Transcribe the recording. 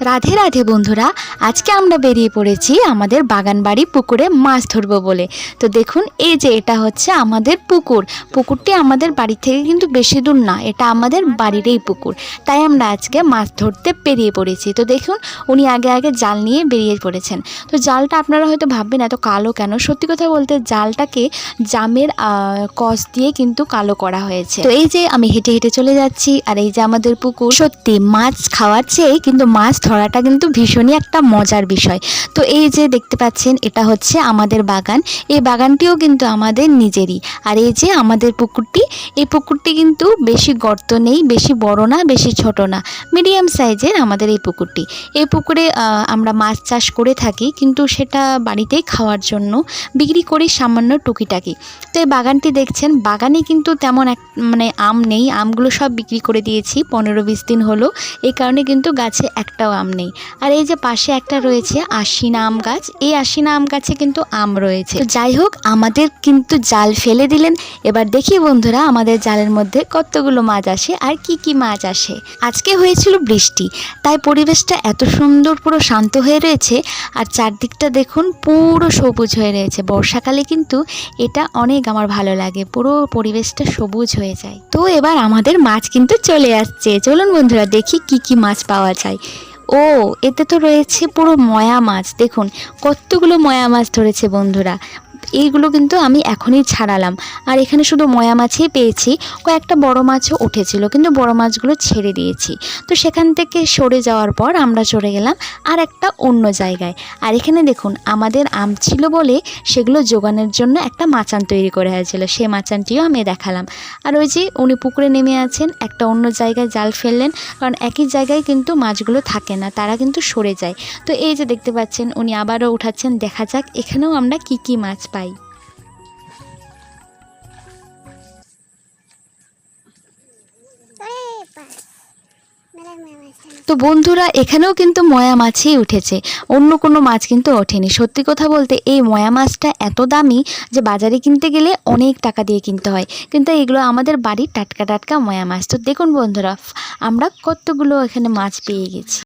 রাধে রাধে বন্ধুরা, আজকে আমরা বেরিয়ে পড়েছি আমাদের বাগানবাড়ি পুকুরে মাছ ধরবো বলে। তো দেখুন, এই যে এটা হচ্ছে আমাদের পুকুরটি আমাদের বাড়ি থেকে কিন্তু বেশি দূর না, এটা আমাদের বাড়িরই পুকুর। তাই আমরা আজকে মাছ ধরতে বেরিয়ে পড়েছি। তো দেখুন, উনি আগে আগে জাল নিয়ে বেরিয়ে পড়েছেন। তো জালটা আপনারা হয়তো ভাববেন এত কালো কেন। সত্যি কথা বলতে জালটাকে জামের কস দিয়ে কিন্তু কালো করা হয়েছে। তো এই যে আমি হেঁটে হেঁটে চলে যাচ্ছি, আর এই যে আমাদের পুকুর। সত্যি মাছ খাওয়ার চেয়ে কিন্তু মাছ ধরাটা কিন্তু ভীষণই একটা মজার বিষয়। তো এই যে দেখতে পাচ্ছেন, এটা হচ্ছে আমাদের বাগান। এই বাগানটিও কিন্তু আমাদের নিজেরই। আর এই যে আমাদের পুকুরটি, এই পুকুরটি কিন্তু বেশি গর্ত নেই, বেশি বড় না, বেশি ছোট না, মিডিয়াম সাইজের আমাদের এই পুকুরটি। এই পুকুরে আমরা মাছ চাষ করে থাকি, কিন্তু সেটা বাড়িতেই খাওয়ার জন্য বিক্রি করি সামান্য টুকিটাকি। তো এই বাগানটি দেখছেন, বাগানে কিন্তু তেমন আম নেই, আমগুলো সব বিক্রি করে দিয়েছি 15-20 দিন হলো। এই কারণে কিন্তু গাছে একটাও আম নেই। আর এই যে পাশে একটা রয়েছে আশিনা আম গাছ, এই আশিনা আম গাছে কিন্তু আম রয়েছে। তো যাই হোক, আমাদের কিন্তু জাল ফেলে দিলেন। এবার দেখি বন্ধুরা, আমাদের জালের মধ্যে কতগুলো মাছ আসে আর কি কি মাছ আসে। আজকে হয়েছিল বৃষ্টি, তাই পরিবেশটা এত সুন্দর, পুরো শান্ত হয়ে রয়েছে। আর চারদিকটা দেখুন, পুরো সবুজ হয়ে রয়েছে। বর্ষাকালে কিন্তু এটা অনেক আমার ভালো লাগে, পুরো পরিবেশটা সবুজ হয়ে যায়। তো এবার আমাদের মাছ কিন্তু চলে আসছে। চলুন বন্ধুরা, দেখি কি কি মাছ পাওয়া যায়। ও, এতে তো রয়েছে পুরো ময়া মাছ। দেখুন কতগুলো ময়া মাছ ধরেছে বন্ধুরা। এইগুলো কিন্তু আমি এখনই ছাড়ালাম। আর এখানে শুধু ময়া মাছই পেয়েছি, কয়েকটা বড় মাছও উঠেছিল, কিন্তু বড় মাছগুলো ছেড়ে দিয়েছি। তো সেখান থেকে সরে যাওয়ার পর আমরা চলে গেলাম আর একটা অন্য জায়গায়। আর এখানে দেখুন, আমাদের আম ছিল বলে সেগুলো জোগানোর জন্য একটা মাচান তৈরি করে হয়েছিল, সেই মাচানটিও আমি দেখালাম। আর ওই যে উনি পুকুরে নেমে আছেন, একটা অন্য জায়গায় জাল ফেললেন, কারণ একই জায়গায় কিন্তু মাছগুলো থাকে না, তারা কিন্তু সরে যায়। তো এই যে দেখতে পাচ্ছেন, উনি আবারও উঠাচ্ছেন। দেখা যাক এখানেও আমরা কি কি মাছ পাই। তো বন্ধুরা, এখানেও কিন্তু ময়া মাছই উঠেছে, অন্য কোনো মাছ কিন্তু ওঠেনি। সত্যি কথা বলতে এই ময়া মাছটা এত দামি যে বাজারে কিনতে গেলে অনেক টাকা দিয়ে কিনতে হয়, কিন্তু এগুলো আমাদের বাড়ির টাটকা টাটকা ময়া মাছ। তো দেখুন বন্ধুরা, আমরা কতগুলো এখানে মাছ পেয়ে গেছি।